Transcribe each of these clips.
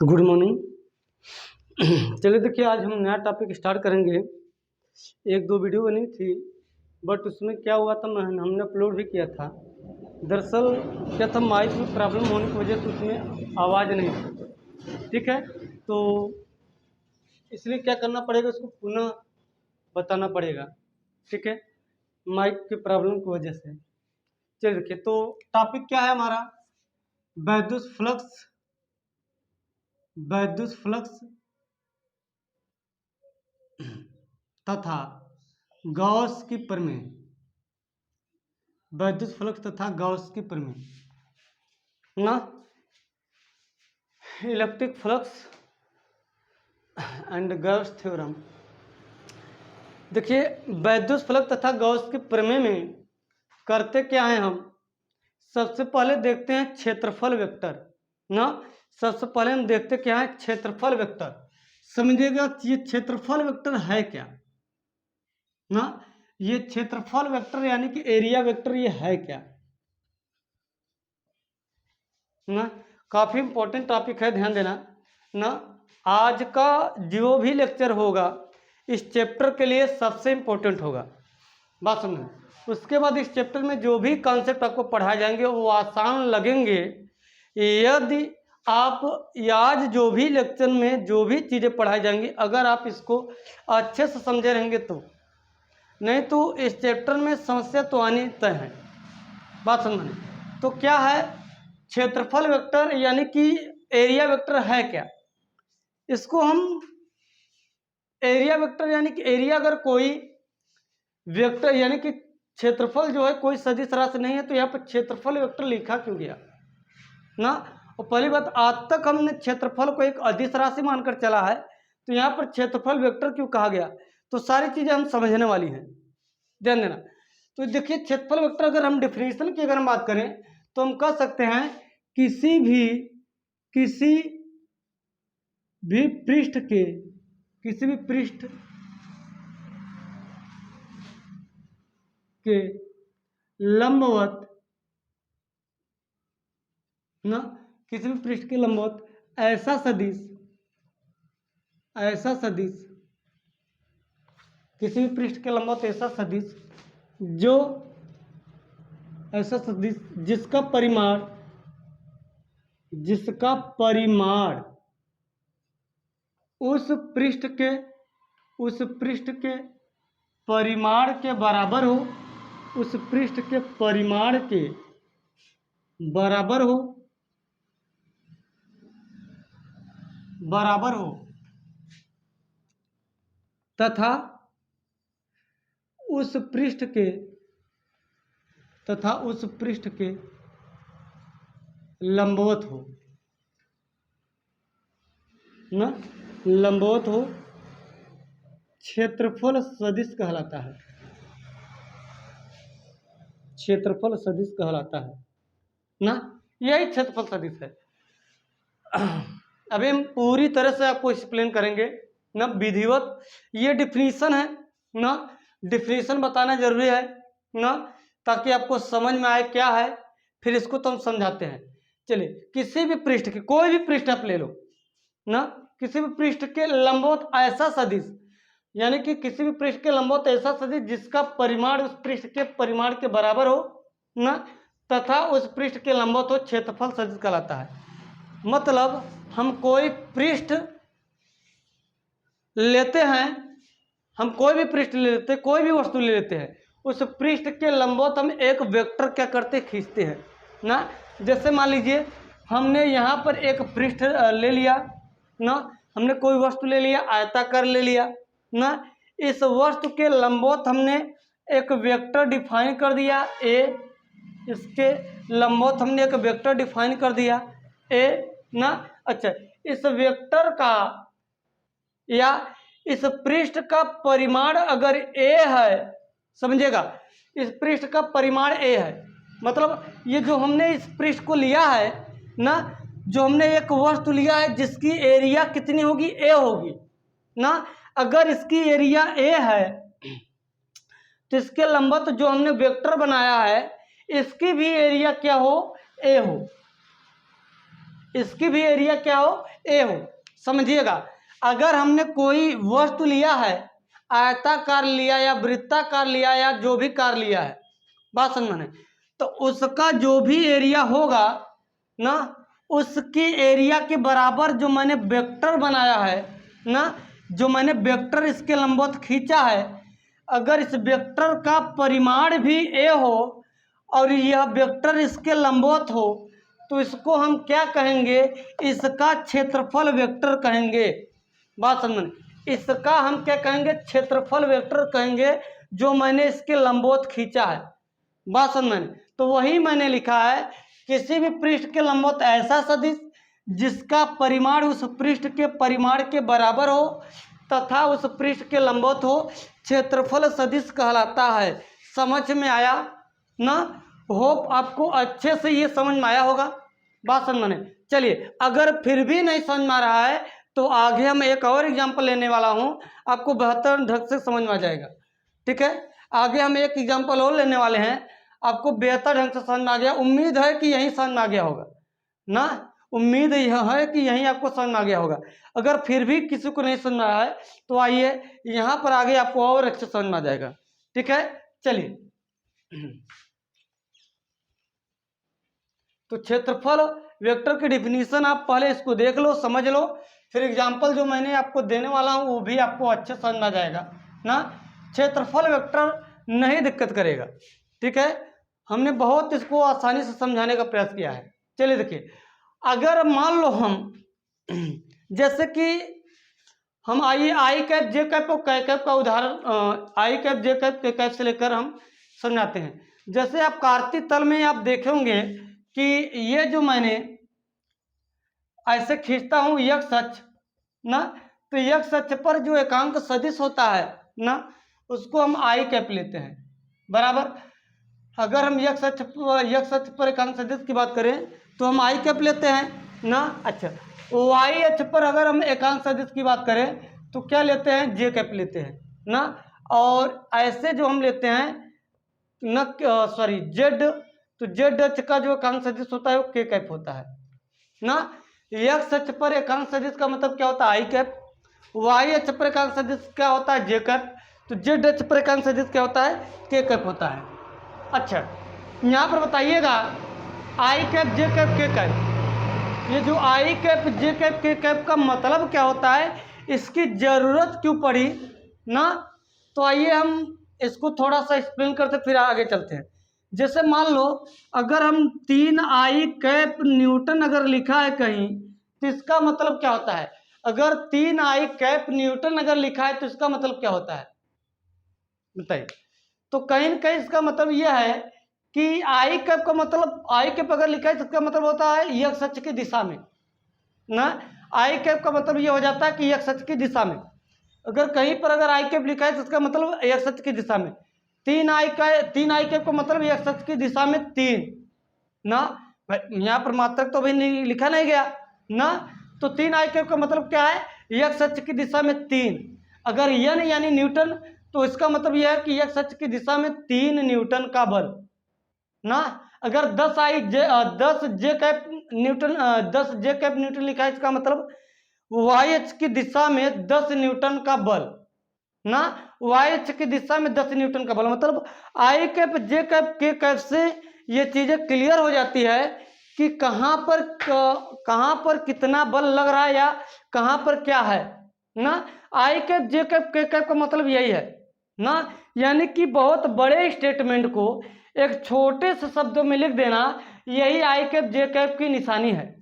Good morning. चलिए देखिए, आज हम नया टॉपिक स्टार्ट करेंगे। एक दो वीडियो बनी थी, बट उसमें क्या हुआ था, हमने अपलोड भी किया था। दरअसल क्या था, माइक में प्रॉब्लम होने की वजह से उसमें आवाज़ नहीं थी। ठीक है, तो इसलिए क्या करना पड़ेगा, उसको पुनः बताना पड़ेगा। ठीक है, माइक की प्रॉब्लम की वजह से। चलिए देखिए, तो टॉपिक क्या है हमारा, वैद्युत फ्लक्स तथा गॉस की प्रमेय। वैद्युत फ्लक्स तथा गॉस की प्रमेय ना, electric flux and Gauss theorem. देखिए, वैद्युत फ्लक्स तथा गॉस की प्रमेय में करते क्या है हम, सबसे पहले देखते हैं क्षेत्रफल वेक्टर ना। सबसे पहले हम देखते क्या है, क्षेत्रफल वेक्टर। समझिएगा ये क्षेत्रफल वेक्टर है क्या ना। ये क्षेत्रफल वेक्टर यानी कि एरिया वेक्टर ये है क्या ना। काफ़ी इंपॉर्टेंट टॉपिक है, ध्यान देना ना। आज का जो भी लेक्चर होगा इस चैप्टर के लिए सबसे इम्पोर्टेंट होगा, बात समझना। उसके बाद इस चैप्टर में जो भी कॉन्सेप्ट आपको पढ़ाए जाएंगे वो आसान लगेंगे यदि आप आज जो भी लेक्चर में जो भी चीज़ें पढ़ाई जाएंगी अगर आप इसको अच्छे से समझे रहेंगे तो। नहीं तो इस चैप्टर में समस्या तो आनी तय है, बात समझना। तो क्या है क्षेत्रफल वेक्टर यानी कि एरिया वेक्टर है क्या, इसको हम एरिया वेक्टर यानी कि एरिया अगर कोई वेक्टर यानी कि क्षेत्रफल जो है कोई सदिश राशि नहीं है तो यहाँ पर क्षेत्रफल वेक्टर लिखा क्यों गया ना। और पहली बात, आज तक हमने क्षेत्रफल को एक अदिश राशि मानकर चला है, तो यहाँ पर क्षेत्रफल वेक्टर क्यों कहा गया, तो सारी चीज़ें हम समझने वाली हैं, ध्यान देना। तो देखिए, क्षेत्रफल वेक्टर अगर हम डिफिनेशन की अगर हम बात करें तो हम कह सकते हैं किसी भी पृष्ठ के लंबवत ना, किसी भी पृष्ठ के लंबवत ऐसा सदिश किसी भी पृष्ठ के लंबवत ऐसा सदिश जिसका परिमाण उस पृष्ठ के परिमाण के बराबर हो, उस पृष्ठ के परिमाण के बराबर हो तथा उस पृष्ठ के लंबवत हो ना, लंबवत हो, क्षेत्रफल सदिश कहलाता है, क्षेत्रफल सदिश कहलाता है ना। यही क्षेत्रफल सदिश है। अभी हम पूरी तरह से आपको एक्सप्लेन करेंगे ना, विधिवत ये डिफिनीशन है ना, डिफिनीशन बताना जरूरी है ना, ताकि आपको समझ में आए क्या है, फिर इसको तो हम समझाते हैं। चलिए, किसी भी पृष्ठ के कोई भी पृष्ठ आप ले लो ना, किसी भी पृष्ठ के लंबवत ऐसा सदिश यानी कि किसी भी पृष्ठ के लंबवत ऐसा सदिश जिसका परिमाण उस पृष्ठ के परिमाण के बराबर हो ना, तथा उस पृष्ठ के लंबवत हो, क्षेत्रफल सदिश कहलाता है। मतलब हम कोई पृष्ठ लेते हैं, हम कोई भी पृष्ठ ले लेते हैं, कोई भी वस्तु ले लेते हैं, उस पृष्ठ के लंबवत हम एक वेक्टर क्या करते, खींचते हैं ना। जैसे मान लीजिए हमने यहाँ पर एक पृष्ठ ले लिया ना, हमने कोई वस्तु ले लिया, आयताकार ले लिया ना, इस वस्तु के लंबवत हमने एक वेक्टर डिफाइन कर दिया ए, इसके लंबवत हमने एक वेक्टर डिफाइन कर दिया ए ना। अच्छा, इस वेक्टर का या इस पृष्ठ का परिमाण अगर ए है, समझिएगा, इस पृष्ठ का परिमाण ए है, मतलब ये जो हमने इस पृष्ठ को लिया है ना, जो हमने एक वस्तु लिया है जिसकी एरिया कितनी होगी, ए होगी ना। अगर इसकी एरिया ए है तो इसके लंबवत जो हमने वेक्टर बनाया है इसकी भी एरिया क्या हो, ए हो इसकी भी एरिया क्या हो, ए हो। समझिएगा, अगर हमने कोई वस्तु लिया है, आयताकार लिया या वृत्ताकार लिया या जो भी कार लिया है, बात समझने, तो उसका जो भी एरिया होगा ना, उसकी एरिया के बराबर जो मैंने वेक्टर बनाया है ना, जो मैंने वेक्टर इसके लंबवत खींचा है, अगर इस वेक्टर का परिमाण भी ए हो और यह वेक्टर इसके लंबवत हो, तो इसको हम क्या कहेंगे, इसका क्षेत्रफल वेक्टर कहेंगे। बात समझ, इसका हम क्या कहेंगे, क्षेत्रफल वेक्टर कहेंगे, जो मैंने इसके लंबवत खींचा है। बात समझ, तो वही मैंने लिखा है, किसी भी पृष्ठ के लंबवत ऐसा सदिश जिसका परिमाण उस पृष्ठ के परिमाण के बराबर हो तथा उस पृष्ठ के लंबवत हो, क्षेत्रफल सदिश कहलाता है। समझ में आया ना? होप आपको अच्छे से ये समझ में आया होगा। बात समझने, चलिए अगर फिर भी नहीं समझ में आ रहा है तो आगे हम एक और एग्जाम्पल लेने वाला हूँ, आपको बेहतर ढंग से समझ में आ जाएगा। ठीक है, आगे हम एक एग्जाम्पल और लेने वाले हैं, आपको बेहतर ढंग से समझ में आ गया। उम्मीद है कि यहीं समझ में आ गया होगा ना, उम्मीद यह है कि यहीं आपको समझ में आ गया होगा। अगर फिर भी किसी को नहीं समझ में आया है तो आइए यहाँ पर आगे आपको और अच्छे समझ में आ जाएगा। ठीक है, चलिए तो क्षेत्रफल वेक्टर की डिफिनीशन आप पहले इसको देख लो, समझ लो, फिर एग्जाम्पल जो मैंने आपको देने वाला हूँ वो भी आपको अच्छे समझ में आ जाएगा ना। क्षेत्रफल वेक्टर नहीं दिक्कत करेगा। ठीक है, हमने बहुत इसको आसानी से समझाने का प्रयास किया है। चलिए देखिए, अगर मान लो हम जैसे कि हम आइए आई कैप जे कैप और कै कैप का उदाहरण, आई कैप जे कैप के कैप से लेकर हम समझाते हैं। जैसे आप कार्तीय तल में आप देखेंगे कि ये जो मैंने ऐसे खींचता हूँ यक्ष अक्ष ना, तो यक्ष अक्ष पर जो एकांक सदिश होता है ना, उसको हम आई कैप लेते हैं, बराबर। अगर हम यक्ष अक्ष पर एकांक सदिश की बात करें तो हम आई कैप लेते हैं ना। अच्छा, वाई अक्ष पर अगर हम एकांक सदिश की बात करें तो क्या लेते हैं, जे कैप लेते हैं ना। और ऐसे जो हम लेते हैं न, सॉरी जेड, तो जेड अक्ष का जो एकांक सदिश होता है वो के कैप होता है ना। एक्स अक्ष पर एकांक सदिश का मतलब क्या होता है, आई कैप। वाई अक्ष पर एकांक सदिश क्या होता है, जे कैप। तो जेड अक्ष पर एकांक सदिश क्या होता है, के कैप होता है। अच्छा, यहाँ पर बताइएगा आई कैप जे कैप के कैप, ये जो आई कैप जे कैप के कैप का मतलब क्या होता है, इसकी जरूरत क्यों पड़ी ना। तो आइए हम इसको थोड़ा सा एक्सप्लेन करते फिर आगे चलते हैं। जैसे मान लो अगर हम 3 आई कैप न्यूटन अगर लिखा है कहीं, तो इसका मतलब क्या होता है। अगर 3 आई कैप न्यूटन अगर लिखा है तो इसका मतलब क्या होता है बताइए। तो कहीं न कहीं इसका मतलब यह है कि आई कैप का मतलब, आई कैप अगर लिखा है तो इसका मतलब होता है एक्स अक्ष की दिशा में ना। आई कैप का मतलब यह हो जाता है कि एक्स अक्ष की दिशा में। अगर कहीं पर अगर आई कैप लिखा है तो इसका मतलब एक्स अक्ष की दिशा में। 3 आई कैप का मतलब एक्स अक्ष की दिशा में 3 ना, यहाँ पर मात्रक तो अभी नहीं लिखा नहीं गया ना। तो 3 आई कैप का मतलब क्या है, एक्स अक्ष की दिशा में 3। अगर एन यानी न्यूटन, तो इसका मतलब यह है कि एक्स अक्ष की दिशा में 3 न्यूटन का बल ना। अगर 10 जे कैप न्यूटन लिखा है, इसका मतलब वाई अक्ष की दिशा में 10 न्यूटन का बल ना। वाई अक्ष की दिशा में 10 न्यूटन का बल, मतलब आई कैप जे कैप के कैप से ये चीजें क्लियर हो जाती है कि कहाँ पर कितना बल लग रहा है या कहाँ पर क्या है ना। आई कैप जे कैप के कैप का मतलब यही है ना, यानी कि बहुत बड़े स्टेटमेंट को एक छोटे से शब्दों में लिख देना, यही आई कैप जे कैप की निशानी है।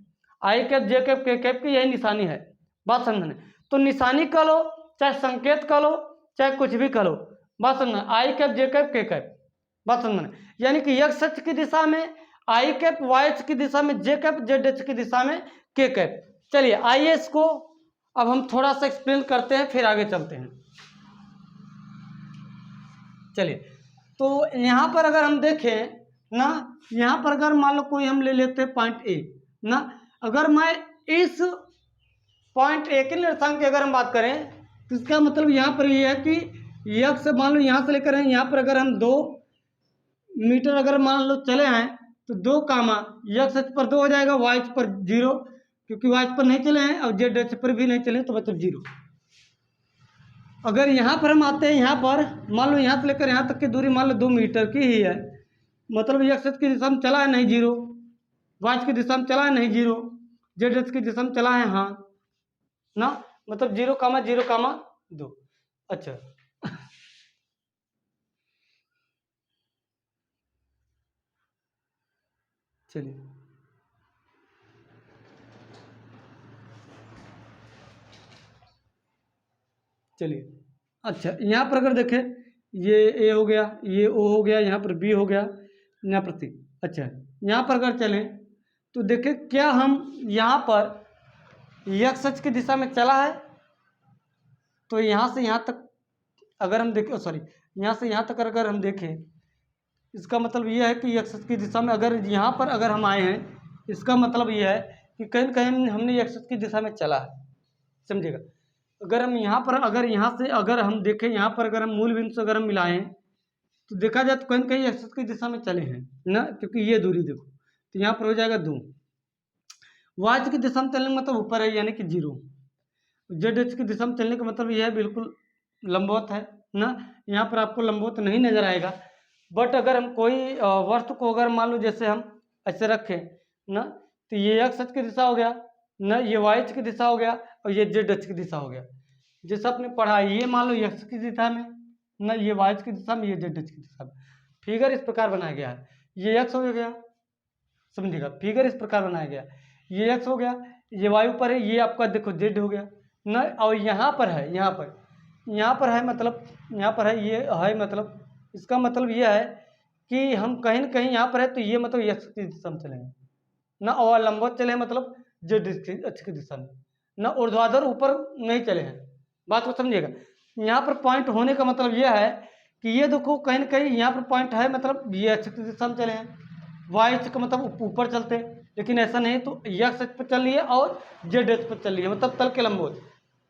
आई कैप जे कैप के कैप की यही निशानी है। बात समझने, तो निशानी कह लो चाहे संकेत कह लो चाहे कुछ भी कह लो, बात समझना, आई कैप जे कैप के कैप। बात समझना, यानी कि एक्स अक्ष की दिशा में आई कैप, वाई अक्ष की दिशा में जे कैप, जेड अक्ष की दिशा में के कैप। चलिए आइए इसको अब हम थोड़ा सा एक्सप्लेन करते हैं फिर आगे चलते हैं। चलिए, तो यहाँ पर अगर हम देखें ना, यहाँ पर अगर मान लो कोई हम ले लेते हैं पॉइंट ए ना। अगर मैं इस पॉइंट ए के निर्देशांक की अगर हम बात करें तो इसका मतलब यहाँ पर ये है कि यक्ष से मान लो यहाँ से लेकर यहाँ पर अगर हम 2 मीटर अगर मान लो चले आए तो 2 कामा यक्ष अक्ष पर 2 हो जाएगा, वाई अक्ष पर 0, क्योंकि वाई पर नहीं चले हैं और जेड अक्ष पर भी नहीं चले तो मतलब 0। अगर यहाँ पर हम आते हैं, यहाँ पर मान लो यहाँ से लेकर यहाँ तक की दूरी मान लो 2 मीटर की ही है, मतलब एक्स अक्ष की दिशा में चला है नहीं 0, वाई की दिशा में चला है नहीं 0, जेड अक्ष की दिशा में चला है हाँ ना, मतलब 0,0,2। अच्छा चलिए चलिए अच्छा, यहाँ पर अगर देखें ये ए हो गया, ये ओ हो गया, यहाँ पर बी हो गया, यहाँ पर सी। अच्छा यहाँ पर अगर चलें तो देखें क्या हम यहाँ पर एक्स अक्ष की दिशा में चला है, तो यहाँ से यहाँ तक अगर हम देखें, सॉरी यहाँ से यहाँ तक अगर हम देखें, इसका मतलब ये है कि एक्स अक्ष की दिशा में अगर यहाँ पर अगर हम आए हैं, इसका मतलब ये है कि कहीं न कहीं हमने एक्स अक्ष की दिशा में चला है, समझिएगा। अगर हम यहाँ पर अगर यहाँ से अगर हम देखें, यहाँ पर अगर हम मूल बिंदु से अगर हम मिलाएं तो देखा जाए तो कहीं न कहीं एक्स अक्ष की दिशा में चले हैं ना, क्योंकि ये दूरी देखो तो यहाँ पर हो जाएगा 2। वाई की दिशा में चलने का मतलब ऊपर है यानी कि 0। जेड अक्ष की दिशा में चलने का मतलब यह है बिल्कुल लंबवत है ना, यहाँ पर आपको लंबवत नहीं नजर आएगा। बट अगर हम कोई वस्तु को अगर मान लो जैसे हम ऐसे रखें ना, तो ये एक्स अक्ष की दिशा हो गया ना, ये वाई अक्ष की दिशा हो गया और ये जेड अक्ष की दिशा हो गया। जैसे आपने पढ़ा ये मान लो एक्स की दिशा में ना, ये वाई अक्ष की दिशा में, ये जेड अक्ष की दिशा में। फिगर इस प्रकार बनाया गया है, ये एक्स हो गया, समझिएगा, फिगर इस प्रकार बनाया गया, ये एक्स हो गया, ये वाई ऊपर है, ये आपका देखो जेड हो गया ना, और यहाँ पर है, यहाँ पर है मतलब यहाँ पर है, ये है मतलब इसका मतलब ये है कि हम कहीं न कहीं यहाँ पर है तो ये मतलब एक्स की दिशा में चलेंगे ना, और लंबवत चले हैं मतलब जेड अक्ष की दिशा में ना, ऊर्ध्वाधर ऊपर नहीं चले हैं। बात को समझिएगा। यहाँ पर पॉइंट होने का मतलब यह है कि ये देखो कहीं न कहीं यहाँ पर पॉइंट है, मतलब ये एक्स की दिशा में चले हैं, वाई अक्ष का मतलब ऊपर चलते हैं, लेकिन ऐसा नहीं, तो एक्स अक्ष पर चल रही है और जेड अक्ष पर चल रही है, मतलब तल के लंबवत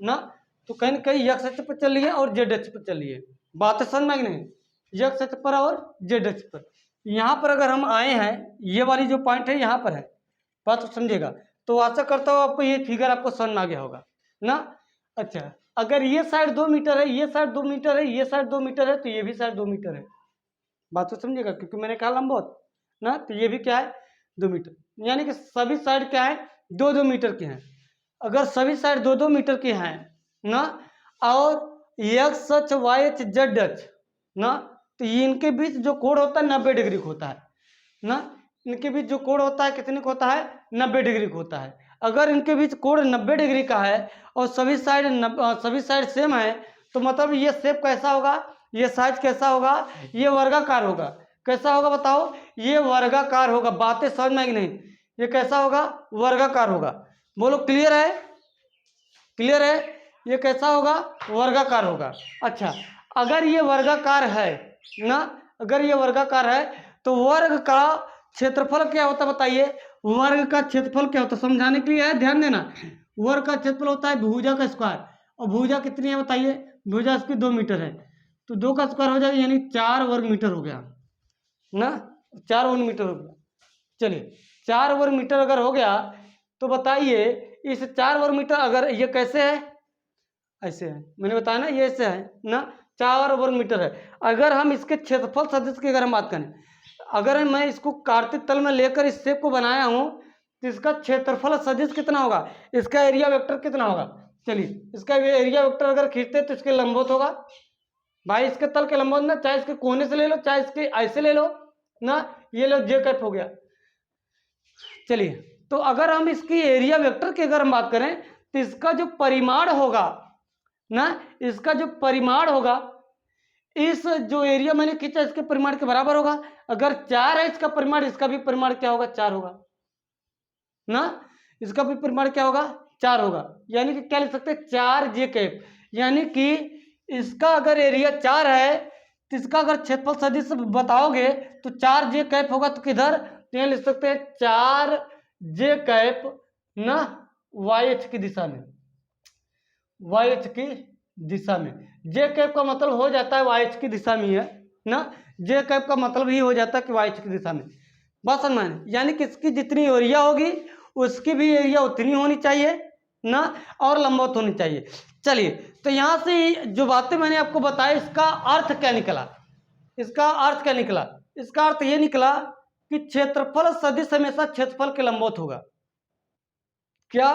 ना, तो कहीं न कहीं एक्स अक्ष पर चल रही है और जेड अक्ष पर चल रही है। बात समझ में आई नहीं, एक्स अक्ष पर और जेड अक्ष पर। यहाँ पर अगर हम आए हैं, ये वाली जो पॉइंट है यहाँ पर है, बात को समझिएगा। तो आशा करता हूँ आपको ये फिगर आपको समझ में आ गया होगा ना। अच्छा अगर ये साइड 2 मीटर है, ये साइड 2 मीटर है, ये साइड 2 मीटर है, तो ये भी साइड 2 मीटर है। बात को समझिएगा, क्योंकि मैंने कहा लंबवत ना, तो ये भी क्या है 2 मीटर, यानी कि सभी साइड क्या है 2-2 मीटर के हैं। अगर सभी साइड 2-2 मीटर के हैं ना, और एक्स अक्ष वाई अक्ष जेड अक्ष ना, तो ये इनके बीच जो कोण होता है 90 डिग्री का होता है ना, इनके बीच जो कोण होता है कितने का होता है 90 डिग्री का होता है। अगर इनके बीच कोण 90 डिग्री का है और सभी साइड सेम है, तो मतलब ये शेप कैसा होगा, ये साइज कैसा होगा, ये वर्गाकार होगा। कैसा होगा बताओ, ये वर्गाकार होगा। बातें समझ में आई नहीं, ये कैसा होगा वर्गाकार होगा। बोलो क्लियर है, क्लियर है, ये कैसा होगा वर्गाकार होगा। अच्छा अगर ये वर्गाकार है ना, अगर ये वर्गाकार है तो वर्ग का क्षेत्रफल क्या होता है बताइए, वर्ग का क्षेत्रफल क्या होता है समझाने के लिए है, ध्यान देना। वर्ग का क्षेत्रफल होता है भुजा का स्क्वायर, और भुजा कितनी है बताइए, भुजा इसकी 2 मीटर है, तो 2 का स्क्वायर हो जाएगा यानी 4 वर्ग मीटर हो गया ना, 4 वर्ग मीटर हो गया। चलिए 4 वर्ग मीटर अगर हो गया तो बताइए इस 4 वर्ग मीटर अगर ये कैसे है, ऐसे है, मैंने बताया ना ये ऐसे है ना, 4 वर्ग मीटर है। अगर हम इसके क्षेत्रफल सदिश की अगर हम बात करें, अगर मैं इसको कार्तिक तल में लेकर इस शेप को बनाया हूँ तो इसका क्षेत्रफल सदिश कितना होगा, इसका एरिया वेक्टर कितना होगा। चलिए इसका एरिया वेक्टर अगर खींचते तो इसके लंबवत होगा भाई, इसके तल के लंबवत ना, चाहे इसके कोने से ले लो चाहे इसके ऐसे ले लो ना, ये लो जे कैप हो गया। चलिए तो अगर हम इसकी एरिया वेक्टर की अगर हम बात करें तो इसका जो परिमाण होगा ना, इसका जो परिमाण होगा, इस जो एरिया मैंने खींचा इसके परिमाण के बराबर होगा। अगर 4 है इसका परिमाण, इसका भी परिमाण क्या होगा 4 होगा ना, इसका भी परिमाण क्या होगा 4 होगा। यानी कि क्या लिख सकते हैं 4 जे कैप, यानी कि इसका अगर एरिया 4 है तो इसका अगर क्षेत्रफल सदिश बताओगे तो 4 जे कैप होगा, तो किधर, तो यहाँ लिख सकते हैं 4 जे कैप ना वाई अक्ष की दिशा में, वाई अक्ष की दिशा में। जे कैप का मतलब हो जाता है वाई अक्ष की दिशा में है ना, जे कैप का मतलब ही हो जाता है कि वाई अक्ष की दिशा में। बस समझ, यानी कि इसकी जितनी एरिया होगी उसकी भी एरिया उतनी होनी चाहिए ना, और लंबवत होनी चाहिए। चलिए, तो यहाँ से जो बातें मैंने आपको बताया, इसका अर्थ क्या निकला? इसका अर्थ क्या निकला? इसका अर्थ ये निकला कि क्षेत्रफल सदिश हमेशा क्षेत्रफल के लंबवत होगा। क्या?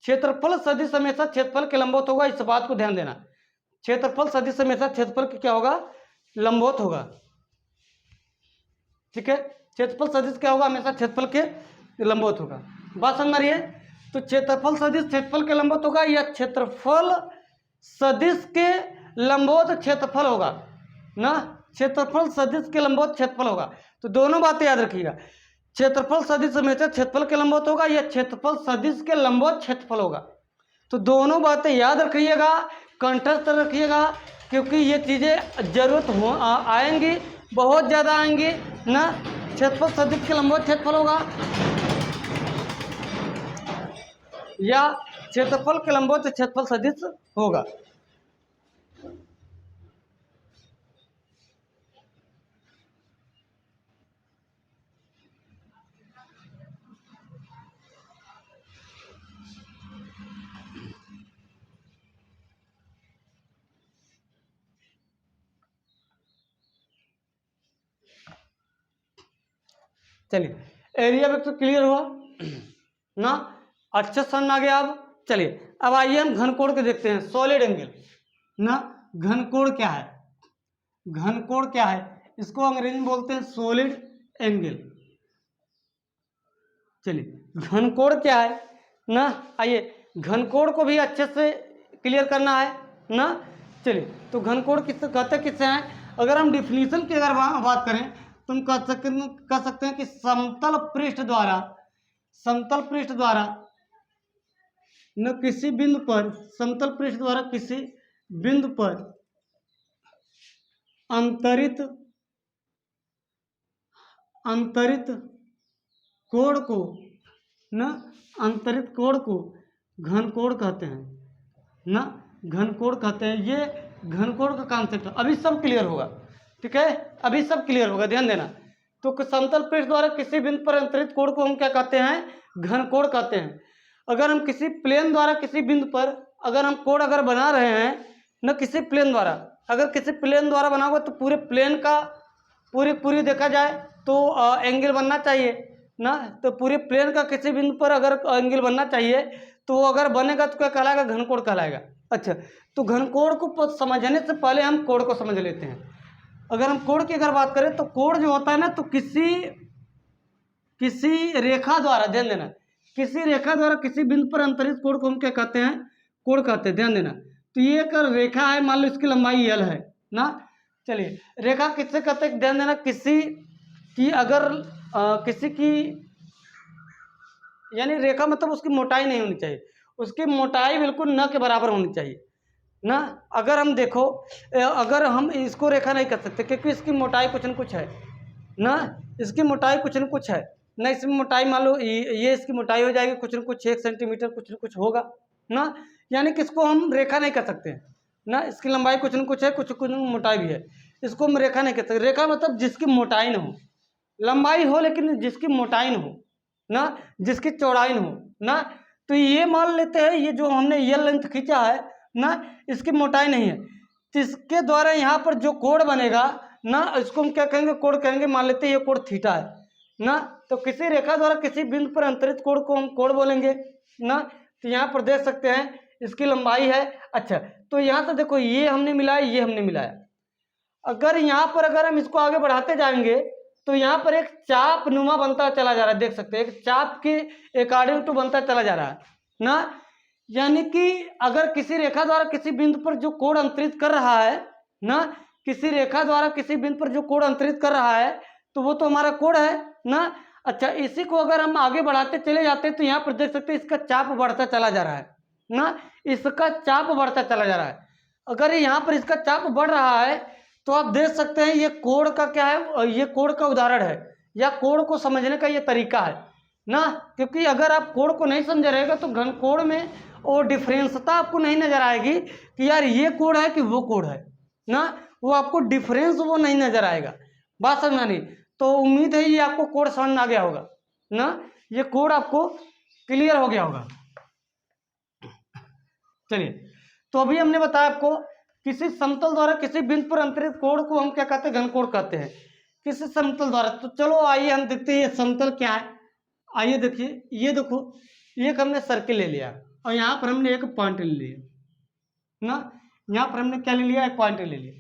क्षेत्रफल सदिश हमेशा क्षेत्रफल के लंबवत होगा, इस बात को ध्यान देना। क्षेत्रफल सदिश हमेशा क्षेत्रफल के क्या होगा? लंबवत होगा। ठीक है, क्षेत्रफल सदिश क्या होगा? हमेशा क्षेत्रफल के लंबवत होगा। बात समझ रही है? तो क्षेत्रफल सदिश क्षेत्रफल के लंबवत होगा, या क्षेत्रफल सदिश के लंबवत क्षेत्रफल होगा ना, क्षेत्रफल सदिश के लंबवत क्षेत्रफल होगा। तो दोनों बातें याद रखिएगा, क्षेत्रफल सदिश हमेशा क्षेत्रफल के लंबवत होगा, या क्षेत्रफल सदिश के लंबवत क्षेत्रफल होगा। तो दोनों बातें याद रखिएगा, कंठस्थ रखिएगा, क्योंकि ये चीज़ें जरूरत आएंगी, बहुत ज़्यादा आएंगी ना। क्षेत्रफल सदिश के लंबवत क्षेत्रफल होगा, या क्षेत्रफल के लंबवत क्षेत्रफल सदिश होगा। चलिए, एरिया वेक्टर क्लियर हुआ ना, अच्छा समझ आ गया। अब चलिए, अब आइए हम घनकोण के देखते हैं, सॉलिड एंगल ना। घनकोण क्या है? घनकोण क्या है? इसको अंग्रेजी में बोलते हैं सॉलिड एंगल। चलिए, घनकोण क्या है ना, आइए घनकोण को भी अच्छे से क्लियर करना है ना। चलिए, तो घनकोण किससे कहते किससे हैं? अगर हम डिफिनीशन की अगर बात करें तो हम कह सकते हैं कि समतल पृष्ठ द्वारा न किसी बिंदु पर, समतल पृष्ठ द्वारा किसी बिंदु पर अंतरित कोण को न, अंतरित कोण को घनकोण कहते हैं ना, घनकोण कहते हैं। ये घनकोण का कॉन्सेप्ट अभी सब क्लियर होगा। ठीक है, अभी सब क्लियर होगा, ध्यान देना। तो समतल पृष्ठ द्वारा किसी बिंदु पर अंतरित कोण को हम क्या कहते हैं? घनकोण कहते हैं। अगर हम किसी प्लेन द्वारा किसी बिंदु पर अगर हम कोण अगर बना रहे हैं न, किसी प्लेन द्वारा, अगर किसी प्लेन द्वारा बना हुआ, तो पूरे प्लेन का पूरी देखा जाए तो एंगल बनना चाहिए ना। तो पूरे प्लेन का किसी बिंदु पर अगर एंगल बनना चाहिए, तो वो अगर बनेगा तो क्या कहलाएगा? घनकोण कहलाएगा। अच्छा, तो घनकोण को समझने से पहले हम कोण को समझ लेते हैं। अगर हम कोण की अगर बात करें, तो कोण जो होता है ना, तो किसी रेखा द्वारा, ध्यान देना, किसी रेखा द्वारा किसी बिंदु पर अंतरित कोण को हम क्या कहते हैं? कोण कहते हैं, ध्यान देना। तो ये एक रेखा है, मान लो इसकी लंबाई l है ना। चलिए, रेखा किससे कहते हैं? ध्यान देना, किसी की अगर किसी की, यानी रेखा मतलब उसकी मोटाई नहीं होनी चाहिए, उसकी मोटाई बिल्कुल न के बराबर होनी चाहिए ना। अगर हम देखो, अगर हम इसको रेखा नहीं कर सकते, क्योंकि इसकी मोटाई कुछ न कुछ है ना, इसकी मोटाई कुछ न कुछ है ना। इसमें मोटाई मान लो ये इसकी मोटाई हो जाएगी कुछ न कुछ 1 सेंटीमीटर कुछ न कुछ होगा ना, यानी कि इसको हम रेखा नहीं कर सकते ना। इसकी लंबाई कुछ न कुछ है, कुछ कुछ मोटाई भी है, इसको हम रेखा नहीं कर सकते। रेखा मतलब जिसकी मोटाई न हो, लंबाई हो लेकिन जिसकी मोटाई न हो ना, जिसकी चौड़ाई न हो ना। तो ये मान लेते हैं, ये जो हमने ये लेंथ खींचा है ना, इसकी मोटाई नहीं है, तो इसके द्वारा यहाँ पर जो कोण बनेगा ना, इसको हम क्या कहेंगे? कोण कहेंगे। मान लेते हैं ये कोण थीटा है ना। तो किसी रेखा द्वारा किसी बिंदु पर अंतरित कोण को हम कोण बोलेंगे ना। तो यहाँ पर देख सकते हैं इसकी लंबाई है। अच्छा, तो यहाँ से देखो, ये हमने मिलाया, ये हमने मिलाया। अगर यहाँ पर अगर हम इसको आगे बढ़ाते जाएंगे, तो यहाँ पर एक चाप नुमा बनता चला जा रहा है, देख सकते हैं, एक चाप के अकॉर्डिंग टू बनता चला जा रहा है ना। यानी कि अगर किसी रेखा द्वारा किसी बिंदु पर जो कोण अंतरित कर रहा है ना, किसी रेखा द्वारा किसी बिंदु पर जो कोण अंतरित कर रहा है, तो वो तो हमारा कोण है ना। अच्छा, इसी को अगर हम आगे बढ़ाते चले जाते हैं, तो यहाँ पर देख सकते हैं इसका चाप बढ़ता चला जा रहा है ना, इसका चाप बढ़ता चला जा रहा है। अगर यहाँ पर इसका चाप बढ़ रहा है, तो आप देख सकते हैं ये कोण का क्या है? ये कोण का उदाहरण है, या कोण को समझने का ये तरीका है ना। क्योंकि अगर आप कोण को नहीं समझ रहेगा, तो घनकोण में वो डिफरेंसता आपको नहीं नजर आएगी कि यार ये कोण है कि वो कोण है ना, वो आपको डिफरेंस वो नहीं नजर आएगा। बात समझना नहीं, तो उम्मीद है ये आपको कोण समझ में आ गया होगा ना। ये कोण आपको क्लियर हो गया होगा। चलिए, तो अभी हमने बताया आपको किसी समतल द्वारा किसी बिंदु पर अंतरित कोण को हम क्या कहते हैं, घनकोण कहते हैं, किसी समतल द्वारा। तो चलो आइए हम देखते हैं ये समतल क्या है। आइए देखिए, ये देखो, एक हमने सर्किल ले लिया और यहाँ पर हमने एक पॉइंट ले लिया ना, यहाँ पर हमने क्या ले लिया, एक पॉइंट ले लिया।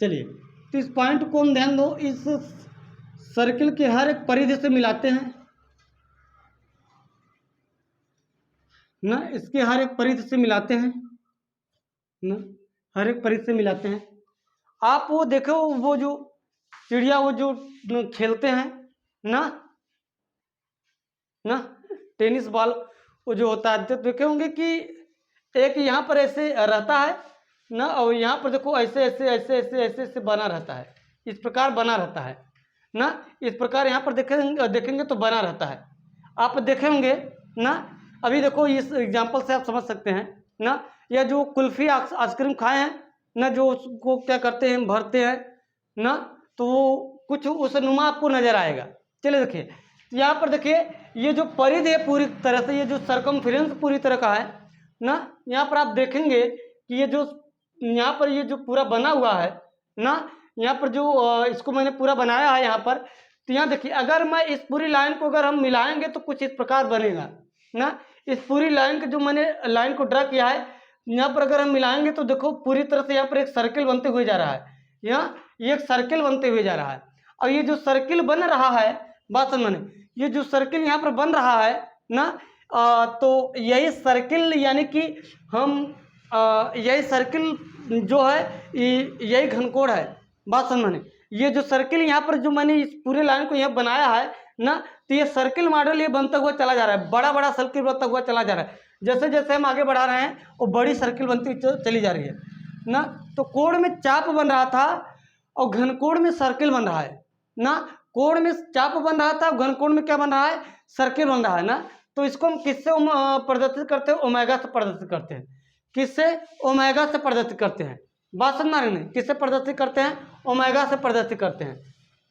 चलिए, तो इस पॉइंट को हम ध्यान दो, इस सर्किल के हर एक परिधि से मिलाते हैं ना, इसके हर एक परिधि से मिलाते हैं ना, हर एक परिधि से मिलाते हैं। आप वो देखो, वो जो चिड़िया वो जो खेलते हैं ना टेनिस बॉल वो जो होता है, तो देखे होंगे कि एक यहाँ पर ऐसे रहता है ना, और यहाँ पर देखो ऐसे ऐसे ऐसे ऐसे ऐसे ऐसे बना रहता है, इस प्रकार बना रहता है ना, इस प्रकार यहाँ पर देखेंगे तो बना रहता है। आप देखे होंगे ना, अभी देखो इस एग्जाम्पल से आप समझ सकते हैं ना, या जो कुल्फ़ी आइसक्रीम खाए हैं ना, जो उसको क्या करते हैं, भरते हैं ना, तो वो कुछ उस नुमा आपको नज़र आएगा। चलिए देखिए, यहाँ पर देखिए, ये जो परिधि है पूरी तरह से, ये जो सरकमफ्रेंस पूरी तरह का है ना, यहाँ पर आप देखेंगे कि ये जो यहाँ पर ये जो पूरा बना हुआ है ना, यहाँ पर जो इसको मैंने पूरा बनाया है यहाँ पर, तो यहाँ देखिए, अगर मैं इस पूरी लाइन को अगर हम मिलाएंगे तो कुछ इस प्रकार बनेगा ना। इस पूरी लाइन के जो मैंने लाइन को ड्रा किया है, यहाँ पर अगर हम मिलाएंगे तो देखो पूरी तरह से यहाँ पर एक सर्किल बनते हुए जा रहा है, यहाँ ये एक सर्किल बनते हुए जा रहा है। और ये जो सर्किल बन रहा है, बात समझने, ये जो सर्किल यहाँ पर बन रहा है ना, तो यही सर्किल यानी कि हम यही सर्किल जो है यही घनकोण है। बात समझने, ये जो सर्किल यहाँ पर जो मैंने इस पूरे लाइन को यहाँ बनाया है ना, तो ये सर्किल मॉडल ये बनता हुआ चला जा रहा है, बड़ा बड़ा सर्किल बनता हुआ चला जा रहा है। जैसे जैसे हम आगे बढ़ा रहे हैं वो बड़ी सर्किल बनती चली जा रही है ना। तो कोण में चाप बन रहा था और घनकोण में सर्किल बन रहा है ना, कोण में चाप बन रहा था, घनकोण में क्या बन रहा है, सर्किल बन रहा है ना। तो इसको हम किससे प्रदर्शित करते हैं, ओमेगा से प्रदर्शित करते हैं। किससे, ओमेगा से प्रदर्शित करते हैं। बात समझ रहे हैं, किससे प्रदर्शित करते हैं, ओमेगा से प्रदर्शित करते हैं।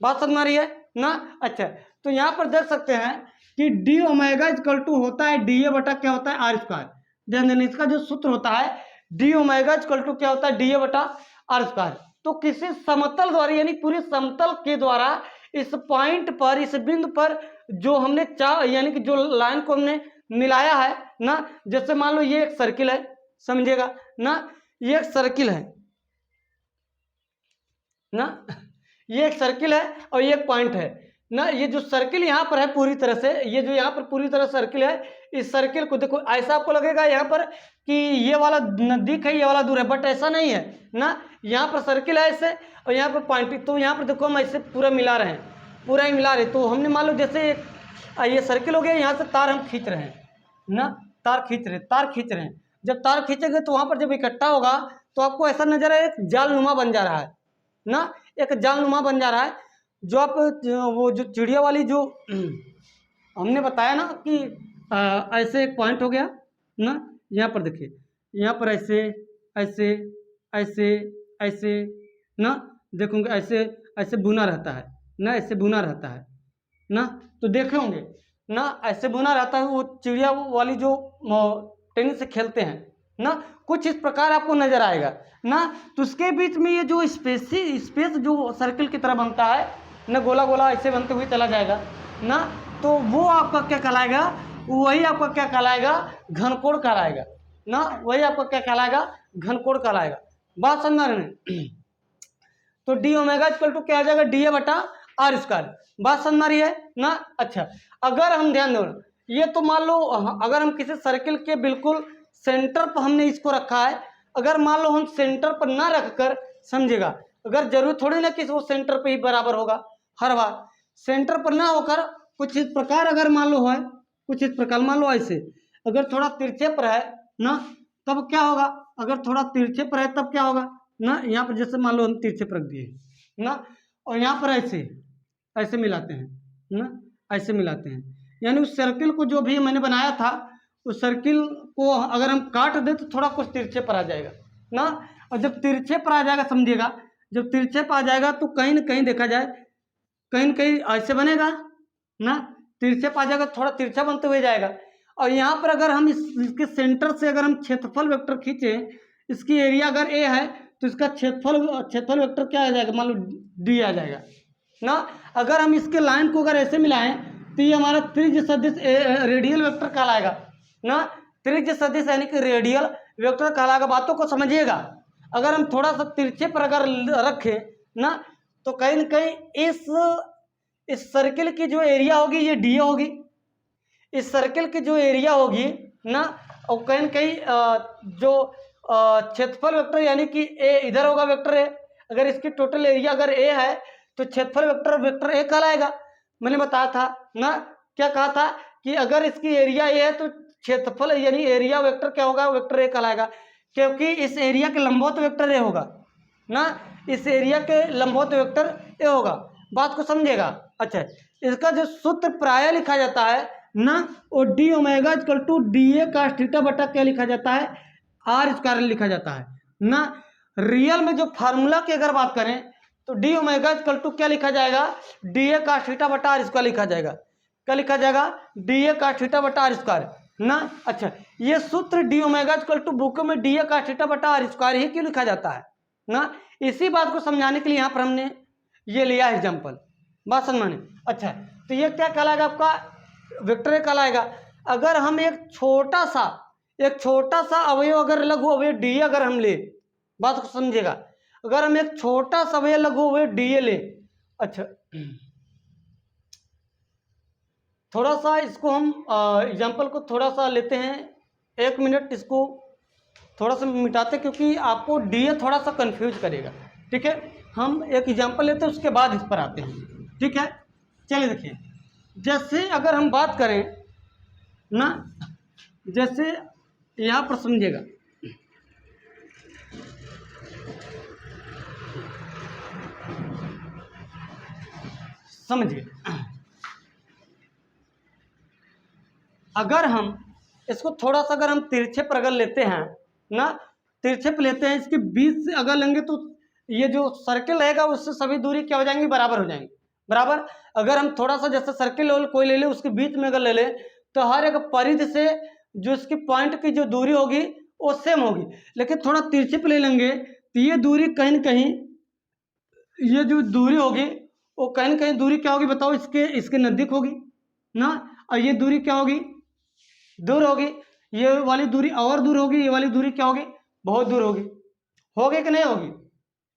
बात समझ रही है ना। अच्छा, तो यहाँ पर देख सकते हैं कि डी ओमेगा इक्वल टू होता है डी ए बटा क्या होता है, आर स्क्वायर। ध्यान देना, इसका जो सूत्र होता है डी ओमेगा इक्वल टू क्या होता है, डी ए बटा आर स्क्वायर। तो किसी समतल द्वारा यानी पूरे समतल के द्वारा इस पॉइंट पर, इस बिंदु पर जो हमने यानी कि जो लाइन को हमने मिलाया है ना, जैसे मान लो ये एक सर्किल है, समझिएगा ना, ये एक सर्किल है ना, ये एक सर्किल है और ये एक पॉइंट है ना। ये जो सर्किल यहाँ पर है पूरी तरह से, ये जो यहाँ पर पूरी तरह सर्किल है, इस सर्किल को देखो ऐसा आपको लगेगा यहाँ पर कि ये वाला नजदीक है, ये वाला दूर है, बट ऐसा नहीं है ना। यहाँ पर सर्किल है ऐसे और यहाँ पर पॉइंट, तो यहाँ पर देखो हम ऐसे पूरा मिला रहे हैं, पूरा ही मिला रहे। तो हमने मान लो जैसे ये सर्किल हो गया, यहाँ से तार हम खींच रहे हैं ना, तार खींच रहे हैं। जब तार खींचेंगे तो वहाँ पर जब इकट्ठा होगा तो आपको ऐसा नजर आए, एक जालनुमा बन जा रहा है ना, एक जालनुमा बन जा रहा है। जो आप वो जो चिड़िया वाली जो हमने बताया ना कि ऐसे एक पॉइंट हो गया ना, यहाँ पर देखिए, यहाँ पर ऐसे ऐसे ऐसे ऐसे ना, देखोगे ऐसे ऐसे बुना रहता है ना, ऐसे बुना रहता है ना। तो देखे होंगे ना, ऐसे बुना रहता है, वो चिड़िया वाली जो टेनिस से खेलते हैं ना, कुछ इस प्रकार आपको नजर आएगा ना। तो उसके बीच में ये जो स्पेस जो सर्किल की तरह बनता है ना, गोला गोला ऐसे बनते हुए चला जाएगा ना, तो वो आपका क्या कहलाएगा, वही आपका क्या कहलाएगा, घनकोण कहलाएगा ना, वही आपका क्या कहलाएगा, घनकोण कहलाएगा। बात समझ रहे हैं। तो डी ओमेगा इक्वल टू क्या आ जाएगा, डी ए बटा आर स्क्वायर। बात समझ रही है ना। अच्छा, अगर हम ध्यान दो, ये तो मान लो अगर हम किसी सर्किल के बिल्कुल सेंटर पर हमने इसको रखा है, अगर मान लो हम सेंटर पर ना रखकर, समझेगा, अगर जरूरी थोड़ी ना कि वो सेंटर पे ही बराबर होगा हर बार, सेंटर पर ना होकर कुछ इस प्रकार अगर मान लो है, कुछ इस प्रकार मान लो ऐसे, अगर थोड़ा तिरछे पर है ना, तब क्या होगा, अगर थोड़ा तिरछे पर है तब क्या होगा ना, यहाँ पर जैसे मान लो हम तिरछे पर रख दिए ना, और यहाँ पर ऐसे ऐसे मिलाते हैं ना, ऐसे मिलाते हैं, यानी उस सर्किल को जो भी मैंने बनाया था, उस सर्किल को अगर हम काट दें तो थोड़ा कुछ तिरछे पर आ जाएगा ना। और जब तिरछे पर आ जाएगा, समझिएगा, जब तिरछे पर आ जाएगा तो कहीं ना कहीं देखा जाए, कहीं ना कहीं ऐसे बनेगा ना, तिरछे पा जाएगा, थोड़ा तिरछा बनते हुए जाएगा। और यहाँ पर अगर हम इसके सेंटर से अगर हम क्षेत्रफल वेक्टर खींचे, इसकी एरिया अगर ए है तो इसका क्षेत्रफल वेक्टर क्या आ जाएगा, मान लो डी आ जाएगा ना। अगर हम इसके लाइन को अगर ऐसे मिलाएं तो ये हमारा त्रिज्य सदिश रेडियल वेक्टर कहलाएगा ना। त्रिज्य सदिश यानी कि रेडियल वेक्टर कहलाएगा। बातों को समझिएगा। अगर हम थोड़ा सा तिरछे पर अगर रखें ना, तो कहीं न कहीं इस सर्किल की जो एरिया होगी ये डी होगी। इस सर्किल की जो एरिया होगी ना, और कहीं न कहीं जो क्षेत्रफल वेक्टर यानी कि ए इधर होगा वेक्टर ए। अगर इसकी टोटल एरिया अगर ए है तो क्षेत्रफल वेक्टर ए कहलाएगा। मैंने बताया था ना, क्या कहा था कि अगर इसकी एरिया ए है तो क्षेत्रफल यानी एरिया वेक्टर क्या होगा, वेक्टर ए कहलाएगा, क्योंकि इस एरिया के लंबवत वेक्टर ए होगा ना। इस एरिया के लंबवत वेक्टर ए होगा। बात को समझेगा। अच्छा, इसका जो सूत्र प्राय लिखा जाता है ना, वो D omega equal to D A cos theta बटा क्या लिखा जाता है, आर स्क्वायर लिखा जाता है ना। रियल में जो फार्मूला की अगर बात करें तो डी ओमेगा इक्वल टू क्या लिखा जाएगा, डी ए कास थीटा बटा आर स्क्वायर लिखा जाएगा। क्या लिखा जाएगा, डी ए कास थीटा बटा आर स्क्वायर ना। अच्छा, ये सूत्र D omega equal to book में डी ए कास थीटा बटा आर स्क्वायर ही क्यों लिखा जाता है ना। इसी बात को समझाने के लिए यहाँ पर हमने ये लिया एग्जाम्पल। बात समझ में। अच्छा, तो ये क्या कहलाएगा, आपका वेक्टर कहलाएगा। अगर हम एक छोटा सा अवयव अगर लघु अवयव डी अगर हम ले, बात को समझिएगा। अगर हम एक छोटा सा अवयव लघु अवयव डी ले, अच्छा थोड़ा सा इसको हम एग्जाम्पल को थोड़ा सा लेते हैं, 1 मिनट इसको थोड़ा सा मिटाते, क्योंकि आपको डी थोड़ा सा कंफ्यूज करेगा। ठीक है, हम एक एग्जाम्पल लेते हैं, उसके बाद इस पर आते हैं। ठीक है, चलिए देखिए, जैसे अगर हम बात करें ना, जैसे यहाँ पर समझिएगा, समझिए, अगर हम इसको थोड़ा सा अगर हम तिरछे पर अगर लेते हैं ना, तिरछे पर लेते हैं, इसके बीच से अगर लेंगे तो ये जो सर्किल रहेगा उससे सभी दूरी क्या हो जाएंगी, बराबर हो जाएंगी। बराबर। अगर हम थोड़ा सा जैसे सर्किल कोई ले ले, उसके बीच में अगर ले ले, तो हर एक परिधि से जो इसकी पॉइंट की जो दूरी होगी वो सेम होगी। लेकिन थोड़ा तिरछे पे ले लेंगे तो ये दूरी कहीं न कहीं, ये जो दूरी होगी वो कहीं न कहीं दूरी क्या होगी बताओ, इसके नज़दीक होगी ना। और ये दूरी क्या होगी, दूर होगी। ये वाली दूरी और दूर होगी, ये वाली दूरी क्या होगी, बहुत दूर होगी। होगी कि नहीं होगी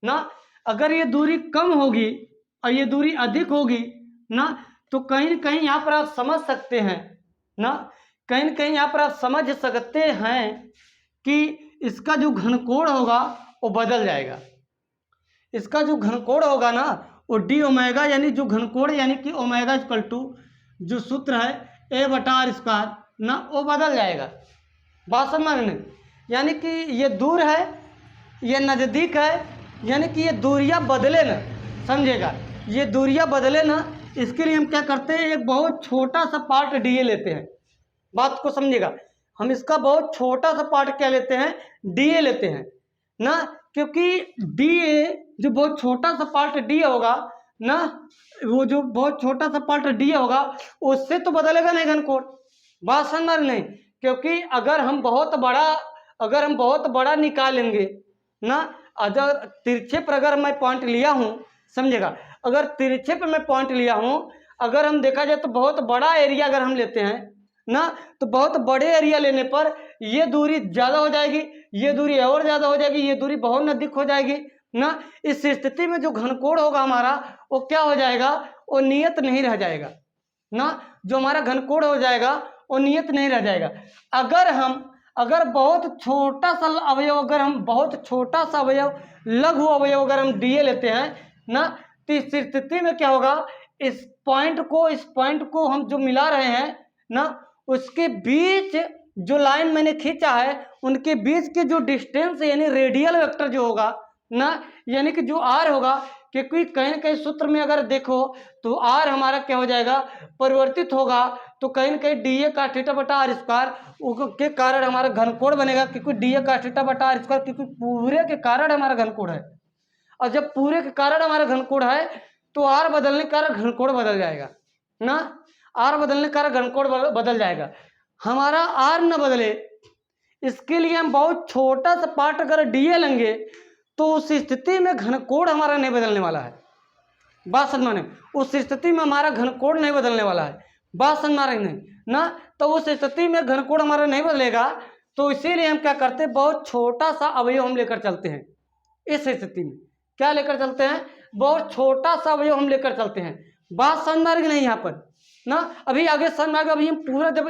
ना। अगर ये दूरी कम होगी और ये दूरी अधिक होगी ना, तो कहीं न कहीं यहाँ पर आप समझ सकते हैं ना, कहीं न कहीं यहाँ पर आप समझ सकते हैं कि इसका जो घनकोण होगा वो बदल जाएगा। इसका जो घनकोण होगा ना, वो डी ओमेगा यानी जो घनकोण यानी कि ओमेगा इक्वल टू जो सूत्र है ए बटा आर स्क्वायर ना, वो बदल जाएगा। बात समझ में। यानी कि ये दूर है, ये नज़दीक है, यानी कि ये दूरियां बदले ना, समझेगा, ये दूरियां बदले ना। इसके लिए हम क्या करते हैं, एक बहुत छोटा सा पार्ट डी ए लेते हैं। बात को समझिएगा, हम इसका बहुत छोटा सा पार्ट क्या लेते हैं, डी ए लेते हैं ना, क्योंकि डी ए जो बहुत छोटा सा पार्ट डी होगा ना, वो जो बहुत छोटा सा पार्ट डी होगा उससे तो बदलेगा नहीं घनकोण। बात समझ नहीं, क्योंकि अगर हम बहुत बड़ा निकालेंगे ना, अगर तिरछे पर अगर मैं पॉइंट लिया हूँ, समझेगा, अगर तिरछे पर मैं पॉइंट लिया हूँ, अगर हम देखा जाए तो बहुत बड़ा एरिया अगर हम लेते हैं ना, तो बहुत बड़े एरिया लेने पर ये दूरी ज़्यादा हो जाएगी, ये दूरी और ज़्यादा हो जाएगी, ये दूरी बहुत नज़दीक हो जाएगी ना। इस स्थिति में जो घनकोण होगा हमारा वो क्या हो जाएगा, वो नियत नहीं रह जाएगा ना। जो हमारा घनकोण हो जाएगा वो नियत नहीं रह जाएगा। अगर बहुत छोटा सा अवयव, अगर हम बहुत छोटा सा अवयव लघु अवयव अगर हम डी ए लेते हैं ना, तो इस स्थिति में क्या होगा, इस पॉइंट को हम जो मिला रहे हैं ना, उसके बीच जो लाइन मैंने खींचा है उनके बीच के जो डिस्टेंस यानी रेडियल वेक्टर जो होगा ना, यानी कि जो आर होगा, क्योंकि कहीं न कहीं सूत्र में अगर देखो तो आर हमारा क्या हो जाएगा, परिवर्तित होगा, तो कहीं न कहीं डी ए का थीटा बटा आर स्क्वायर के कारण हमारा घनकोण बनेगा, क्योंकि डी ए का थीटा बटा आर स्क्वायर क्योंकि पूरे के कारण हमारा घनकोण है। और जब पूरे के कारण हमारा घनकोण है तो आर बदलने के कारण घनकोण बदल जाएगा ना। आर बदलने का घनकोण बदल जाएगा। हमारा आर न बदले इसके लिए हम बहुत छोटा सा पार्ट अगर डीए लेंगे तो उस स्थिति में घनकोण हमारा नहीं बदलने वाला है। बात समझ में, उस स्थिति में हमारा घनकोण नहीं बदलने वाला है। बात समझ में नहीं ना, तो उस स्थिति में घनकोण हमारा नहीं बदलेगा, तो इसीलिए हम क्या करते हैं, बहुत छोटा सा अवयव हम लेकर चलते हैं। इस स्थिति में क्या लेकर चलते हैं, बहुत छोटा सा अवयव हम लेकर चलते हैं। बात समझ में आ रही नहीं यहाँ पर ना, अभी आगे समझ में आएगा। अभी हम पूरा जब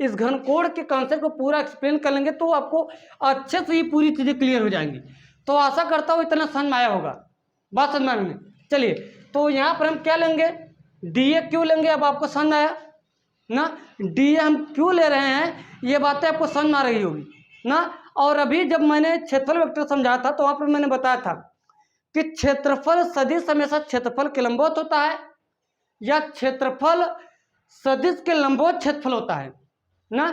इस घनकोण के कॉन्सेप्ट को पूरा एक्सप्लेन कर लेंगे तो आपको अच्छे से ये पूरी चीज़ें क्लियर हो जाएंगी। तो आशा करता हूँ इतना समझ में आया होगा। बात समझ में आएगी। चलिए, तो यहाँ पर हम क्या लेंगे, डीए क्यों लेंगे, अब आपको समझ में आया ना। डीए हम क्यों ले रहे हैं, ये बातें आपको समझ में आ रही होगी ना। और अभी जब मैंने क्षेत्रफल वेक्टर समझाया था तो वहाँ पर मैंने बताया था कि क्षेत्रफल सदिश हमेशा क्षेत्रफल के लंबवत होता है या क्षेत्रफल सदिश के लंबवत क्षेत्रफल होता है ना।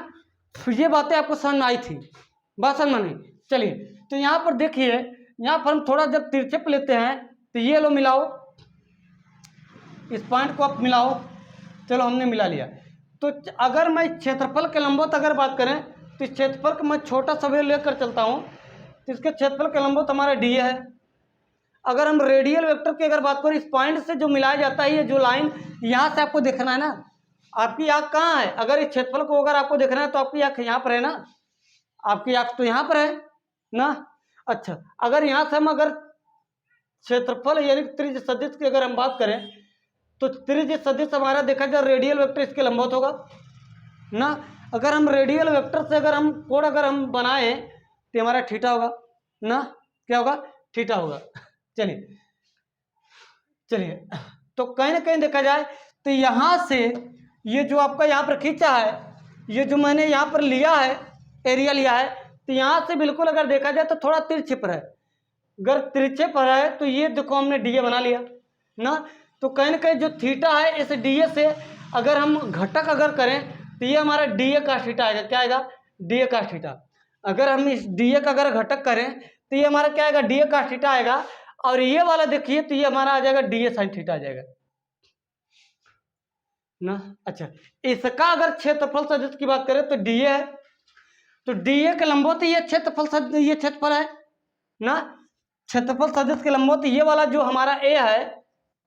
ये बातें आपको समझ में आई थी। बात समझ में नहीं। चलिए, तो यहाँ पर देखिए, यहाँ पर हम थोड़ा जब तिरछे पे लेते हैं तो ये लो मिलाओ, इस पॉइंट को आप मिलाओ। चलो हमने मिला लिया। तो अगर मैं क्षेत्रफल के लंबवत अगर बात करें तो इस क्षेत्रफल को मैं छोटा सा भी लेकर चलता हूँ तो इसके क्षेत्रफल के लंबवत हमारा डी है। अगर हम रेडियल वेक्टर की अगर बात करें, इस पॉइंट से जो मिलाया जाता है, ये जो लाइन यहाँ से आपको देखना है ना, आपकी आँख कहाँ है, अगर इस क्षेत्रफल को अगर आपको देखना है तो आपकी आँख यहाँ पर है ना, आपकी आँख तो यहाँ पर है ना। अच्छा, अगर यहाँ से हम अगर क्षेत्रफल यानी त्रिज्य सदिश की अगर हम बात करें तो त्रिज्य सदिश हमारा देखा जाए रेडियल वेक्टर इसके लंबवत होगा ना। अगर हम रेडियल वेक्टर से अगर हम कोण अगर हम बनाए तो हमारा थीटा होगा ना। क्या होगा, थीटा होगा। चलिए चलिए, तो कहीं ना कहीं देखा जाए तो यहाँ से ये जो आपका यहाँ पर खींचा है, ये जो मैंने यहाँ पर लिया है, एरिया लिया है, तो यहाँ से बिल्कुल अगर देखा जाए तो थोड़ा तिरछे पर है। अगर तिरछे पर है तो ये देखो हमने डीए बना लिया ना। तो कहीं ना कहीं जो थीटा है इस डीए से अगर हम घटक अगर करें तो ये हमारा डीए का थीटा आएगा। क्या आएगा, डीए का थीटा। अगर हम इस डीए का अगर घटक करें तो ये हमारा क्या आएगा, डीए का थीटा आएगा। और ये वाला देखिए तो ये हमारा आ जाएगा डीए साइन थीटा आ जाएगा ना। अच्छा, इसका अगर क्षेत्रफल सदिश की बात करें तो डीए है, तो डीए के लंबवत ये क्षेत्रफल ये क्षेत्रफल है ना। क्षेत्रफल सदिश के लंबवत ये वाला जो हमारा ए है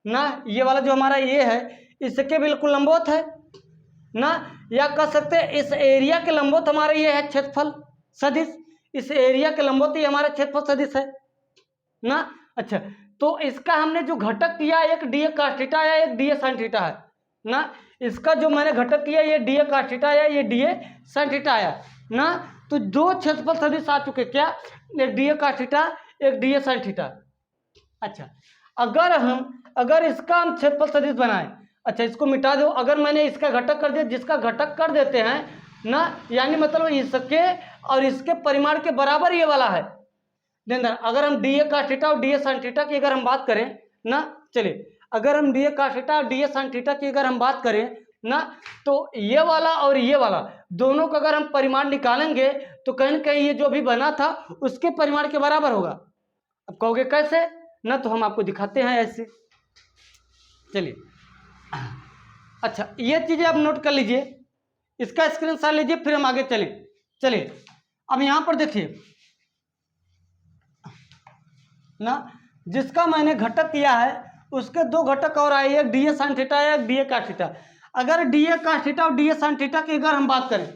ना, ये वाला जो हमारा ए है इसके बिल्कुल लंबवत है ना। या कह सकते हैं इस एरिया के लंबवत हमारा ये है क्षेत्रफल सदिश, इस एरिया के लंबवत ही हमारा क्षेत्रफल सदिश है ना। अच्छा, तो इसका हमने जो घटक किया, एक डीए cos थीटा आया, एक डीए sin थीटा है ना। इसका जो मैंने घटक किया, ये डीए cos थीटा आया, ये डीए sin थीटा आया ना। तो दो क्षेत्रफल सदिश आ चुके, क्या, एक डीए cos थीटा, एक डीए sin थीटा। अच्छा, अगर इसका हम क्षेत्रफल सदिश बनाए, अच्छा इसको मिटा दो, अगर मैंने इसका घटक कर दिया, जिसका घटक कर देते हैं ना, यानी मतलब इसके और इसके परिमाण के बराबर ये वाला है। अगर हम डीए cos थीटा और डीए sin थीटा की अगर हम बात करें ना, चलिए अगर हम डीए cos थीटा और डीए sin थीटा की अगर हम बात करें ना, तो ये वाला और ये वाला दोनों का अगर हम परिमाण निकालेंगे तो कहीं ना कहीं ये जो भी बना था उसके परिमाण के बराबर होगा। अब कहोगे कैसे ना, तो हम आपको दिखाते हैं ऐसे। चलिए, अच्छा ये चीजें आप नोट कर लीजिए, इसका स्क्रीनशॉट लीजिए, फिर हम आगे चलिए। अब यहां पर देखिए ना, जिसका मैंने घटक किया है उसके दो घटक और आए, एक डीए sin थीटा है, एक डीए cos थीटा। अगर डीए cos थीटा और डीए sin थीटा की अगर हम बात करें,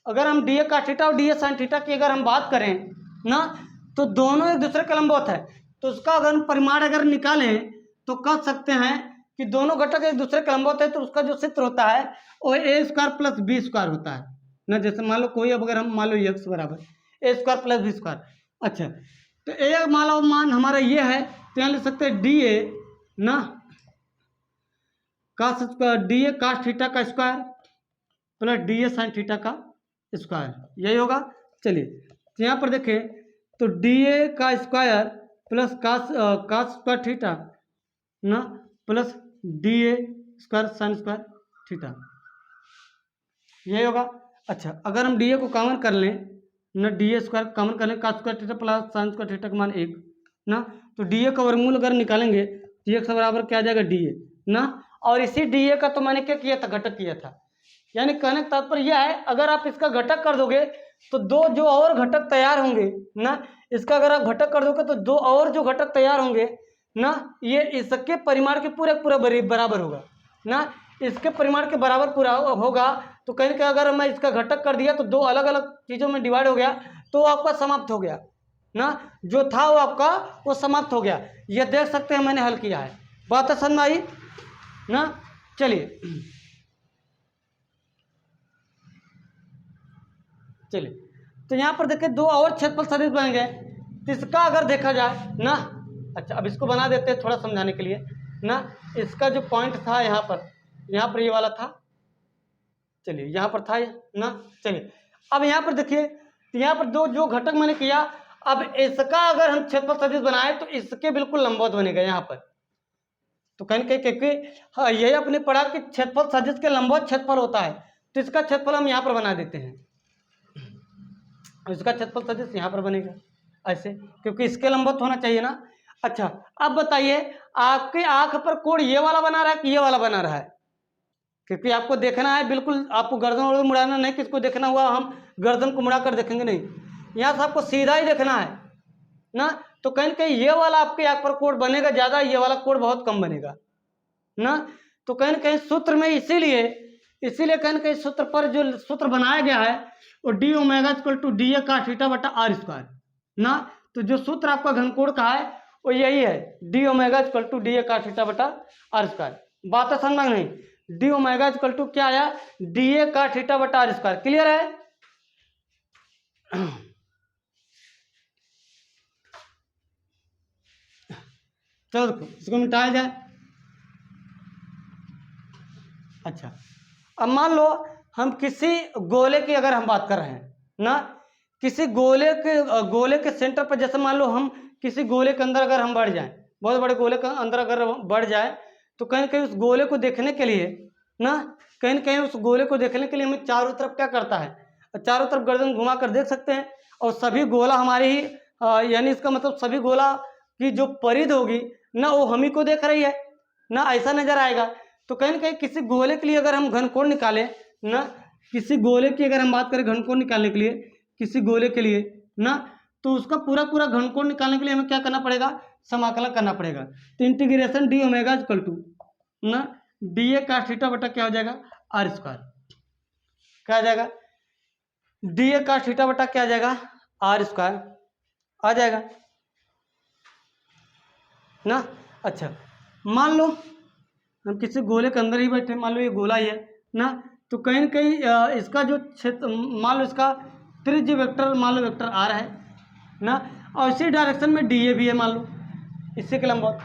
अगर हम डीए cos थीटा और डीए sin थीटा की अगर हम बात करें ना, तो दोनों एक दूसरे के लंबवत है। तो उसका अगर हम परिमाण अगर निकालें तो कह सकते हैं कि दोनों घटक एक दूसरे के लंबवत है, तो उसका जो सूत्र होता है वो ए स्क्वायर प्लस बी स्क्वायर होता है ना। जैसे मान लो कोई, अब अगर हम मान लो एक्स बराबर ए स्क्वायर प्लस बी स्क्वायर। अच्छा, तो ए मान हमारा ये है, तो यहाँ लिख सकते हैं डी ए ना cos square, D A cos theta का square plus D A sin theta का स्क्वायर, यही होगा। चलिए, तो यहाँ पर देखें तो डी ए का square plus cos square theta ना plus D A square sin square theta, यही होगा। अच्छा, अगर हम डी ए को कॉमन कर लें ना, डी ए स्क्वायर कॉमन कर लें, cos square theta plus sin square theta का मान 1 ना, तो डी ए का वर्गमूल अगर निकालेंगे तो 1 से बराबर क्या आ जाएगा डी ए ना। और इसी डी का तो मैंने क्या किया था, घटक किया था। यानी कहने का तात्पर्य यह है, अगर आप इसका घटक कर दोगे तो दो जो और घटक तैयार होंगे ना, इसका अगर आप घटक कर दोगे तो दो और जो घटक तैयार होंगे ना, ये इसके परिमाण के पूरे पूरा बराबर होगा ना, इसके परिमाण के बराबर पूरा होगा। तो कहीं कि अगर मैं इसका घटक कर दिया तो दो अलग अलग चीज़ों में डिवाइड हो गया, तो आपका समाप्त हो गया ना, जो था वो आपका वो समाप्त हो गया। ये देख सकते हैं मैंने हल किया है। बात समझ में आई ना। चलिए तो यहाँ पर देखिए दो और क्षेत्रफल सदिश बन गए। तो इसका अगर देखा जाए ना, अच्छा अब इसको बना देते हैं थोड़ा समझाने के लिए ना। इसका जो पॉइंट था यहाँ पर ये वाला था, चलिए यहाँ पर था ये ना। चलिए अब यहाँ पर देखिए, तो यहाँ पर दो जो घटक मैंने किया, अब इसका अगर हम क्षेत्रफल सदिश बनाए तो इसके बिल्कुल लंबवत बनेगा यहाँ पर। तो कहीं क्योंकि हाँ यही अपने पढ़ा कि क्षेत्रफल सदिश के लंबवत क्षेत्रफल होता है, तो इसका क्षेत्रफल हम यहाँ पर बना देते हैं। इसका क्षेत्रफल सदिश यहाँ पर बनेगा ऐसे, क्योंकि इसके लंबवत होना चाहिए ना। अच्छा अब बताइए आपके आंख पर कोण ये वाला बना रहा है कि ये वाला बना रहा है, क्योंकि आपको देखना है, बिल्कुल आपको गर्दन वर्दन मुड़ाना नहीं, किसको देखना हुआ हम गर्दन को मुड़ा कर देखेंगे नहीं, यहाँ से आपको सीधा ही देखना है ना। तो कहीं ये वाला आपके आंख पर कोण बनेगा ज़्यादा, ये वाला कोण बहुत कम बनेगा ना। तो कहीं सूत्र में इसीलिए कहीं सूत्र पर जो सूत्र बनाया गया है वो D omega equal to D A cos theta बटा आर स्क्वायर ना। तो जो सूत्र आपका घनकोण का है वो यही है, D omega equal to D A cos theta बटा आर स्क्वायर। बात समझ में नहीं, डी ओमेगा इक्वल टू क्या आया, डी ए cos थीटा बटा आर स्क्वायर। क्लियर है। चलो देखो इसको मिटाया जाए। अच्छा अब मान लो हम किसी गोले की अगर हम बात कर रहे हैं ना, किसी गोले के सेंटर पर, जैसे मान लो हम किसी गोले के अंदर अगर हम बढ़ जाएं, बहुत बड़े गोले के अंदर अगर बढ़ जाए, तो कहीं उस गोले को देखने के लिए ना, कहीं उस गोले को देखने के लिए हमें चारों तरफ क्या करता है, चारों तरफ गर्दन घुमा कर देख सकते हैं, और सभी गोला हमारी ही यानी इसका मतलब सभी गोला की जो परिध होगी ना वो हम ही को देख रही है ना, ऐसा नजर आएगा। तो कहीं किसी गोले के लिए अगर हम घनकोण निकालें ना, किसी गोले की अगर हम बात करें घनकोण निकालने के लिए किसी गोले के लिए ना, तो उसका पूरा पूरा घनकोण निकालने के लिए हमें क्या करना पड़ेगा, समाकलन करना पड़ेगा। तो integration D omega equal to ना डी ए cos थीटा बटा क्या हो जाएगा, आर स्क्वायर। क्या आ जाएगा, डी ए cos थीटा बटा क्या आ जाएगा, आर स्क्वायर आ जाएगा ना। अच्छा मान लो हम किसी गोले के अंदर ही बैठे, मान लो ये गोला ही है ना, तो कहीं इसका जो क्षेत्र, मान लो इसका त्रिज्य वेक्टर, मान लो वेक्टर आर है ना, और इसी डायरेक्शन में डी ए भी है मान लो इसी के लंबवत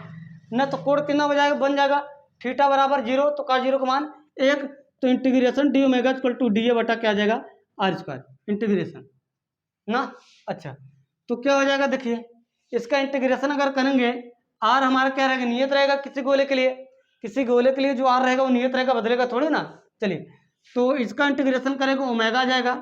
ना। तो कोण कितना बन जाएगा थीटा बराबर 0, तो का 0 का मान 1, तो integration D omega equal to D A बटा क्या आ जाएगा, आर स्क्वायर इंटीग्रेशन ना। अच्छा तो क्या हो जाएगा, देखिए इसका इंटीग्रेशन अगर करेंगे, आर हमारा क्या रहेगा, नियत रहेगा किसी गोले के लिए, किसी गोले के लिए जो आर रहेगा वो नियत रहेगा, बदलेगा थोड़ी ना। चलिए तो इसका इंटीग्रेशन करेंगे, ओमेगा आ जाएगा,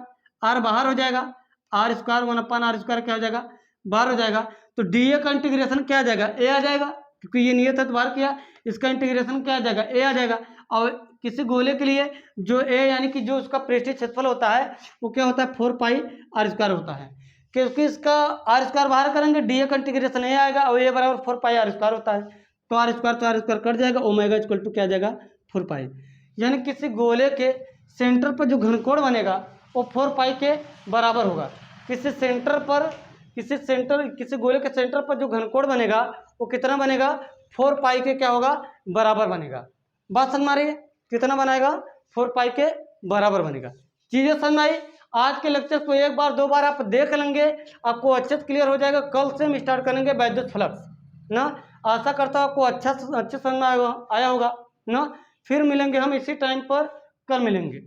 आर बाहर हो जाएगा, आर स्क्वायर 1/r स्क्वायर क्या हो जाएगा, बाहर हो जाएगा। तो डी ए का इंटीग्रेशन क्या आ जाएगा, ए आ जाएगा, क्योंकि ये नियत है तो बाहर किया, इसका इंटीग्रेशन क्या आ जाएगा, ए आ जाएगा। और किसी गोले के लिए जो ए यानी कि जो उसका पृष्ठीय क्षेत्रफल होता है वो क्या होता है, 4πr² होता है, क्योंकि इसका आर स्क्वायर बाहर करेंगे, डी ए का इंटीग्रेशन ए आएगा, और ए बराबर 4πr² होता है, तो आर स्क्वायर कट जाएगा, ओमेगा इक्वल टू क्या आ जाएगा, 4π। यानी किसी गोले के सेंटर पर जो घनकोण बनेगा वो 4π के बराबर होगा। किसी गोले के सेंटर पर जो घनकोण बनेगा वो कितना बनेगा, 4π के क्या होगा, बराबर बनेगा। बात समझ में आ रही है, कितना बनाएगा, 4π के बराबर बनेगा। चीज़ें समझ में आई। आज के लेक्चर को एक बार दो बार आप देख लेंगे, आपको अच्छे से क्लियर हो जाएगा। कल से हम स्टार्ट करेंगे वैद्युत फ्लक्स ना। आशा करता हूँ आपको अच्छे समझ में आया होगा ना। फिर मिलेंगे हम इसी टाइम पर, कल मिलेंगे।